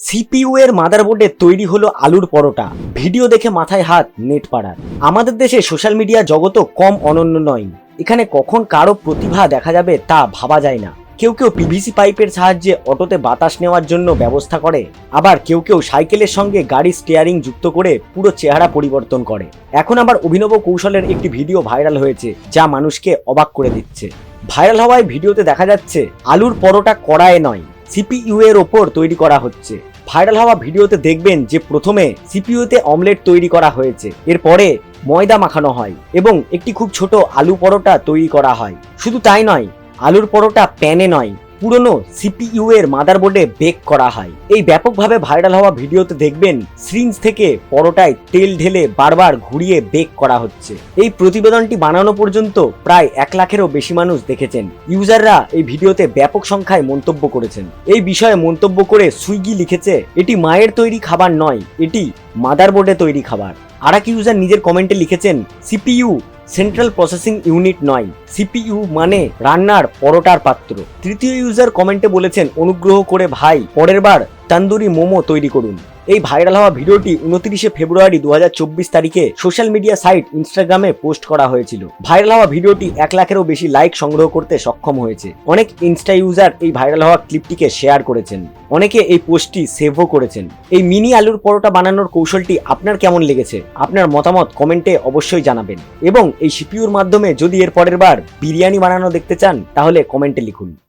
CPU এর মাদারবোর্ডে তৈরি হলো আলুর পরোটা। ভিডিও দেখে মাথায় হাত নেট পাড়ার। আমাদের দেশে সোশ্যাল মিডিয়া জগতও কম অনন্য নয়। এখানে কখন কারো প্রতিভা দেখা যাবে তা ভাবা যায় না। কেউ কেউ পিভিসি পাইপের সাহায্যে অটোতে বাতাস নেওয়ার জন্য ব্যবস্থা করে, আবার কেউ কেউ সাইকেলের সঙ্গে গাড়ির স্টিয়ারিং যুক্ত করে পুরো চেহারা পরিবর্তন করে। এখন আবার অভিনব কৌশলের একটি ভিডিও ভাইরাল হয়েছে, যা মানুষকে অবাক করে দিচ্ছে। ভাইরাল হওয়ায় ভিডিওতে দেখা যাচ্ছে আলুর পরোটা কড়াইয়ে নয়, সিপিইউ এর ওপর তৈরি করা হচ্ছে। ভাইরাল হওয়া ভিডিওতে দেখবেন যে প্রথমে সিপিইউতে অমলেট তৈরি করা হয়েছে, এরপরে ময়দা মাখানো হয় এবং একটি খুব ছোট আলু পরোটা তৈরি করা হয়। শুধু তাই নয়, আলুর পরোটা প্যানে নয়, পুরনো সিপিইউ এর মাদারবোর্ডে বেক করা হয়। এই ব্যাপকভাবে ভাইরাল হওয়া ভিডিওতে দেখবেন সিরিঞ্জ থেকে পরোটায় তেল ঢেলে বারবার ঘুরিয়ে বেক করা হচ্ছে। এই প্রতিবেদনটি বানানো পর্যন্ত প্রায় 1 লাখেরও বেশি মানুষ দেখেছেন। ইউজাররা এই ভিডিওতে ব্যাপক সংখ্যায় মন্তব্য করেছেন। এই বিষয়ে মন্তব্য করে সুইগি লিখেছে, এটি মায়ের তৈরি খাবার নয়, এটি মাদারবোর্ডে তৈরি খাবার। আর এক ইউজার নিজের কমেন্টে লিখেছেন, সিপিইউ সেন্ট্রাল প্রসেসিং ইউনিট নয়, সিপিইউ মানে রান্নার পরোটার পাত্র। তৃতীয় ইউজার কমেন্টে বলেছেন, অনুগ্রহ করে ভাই পরের বার তন্দুরি মোমো তৈরি করুন। এই ভাইরাল হওয়া ভিডিওটি 29 ফেব্রুয়ারি 2024 তারিখে সোশ্যাল মিডিয়া সাইট ইনস্টাগ্রামে পোস্ট করা হয়েছিল। ভাইরাল হওয়া ভিডিওটি 1 লাখেরও বেশি লাইক সংগ্রহ করতে সক্ষম হয়েছে। অনেক ইনস্টা ইউজার এই ভাইরাল হওয়া ক্লিপটিকে শেয়ার করেছেন, অনেকে এই পোস্টটি সেভও করেছেন। এই মিনি আলুর পরোটা বানানোর কৌশলটি আপনার কেমন লেগেছে? আপনার মতামত কমেন্টে অবশ্যই জানাবেন। এবং এই সিপিইউর মাধ্যমে যদি এর পরের বার বিরিয়ানি বানানো দেখতে চান, তাহলে কমেন্টে লিখুন।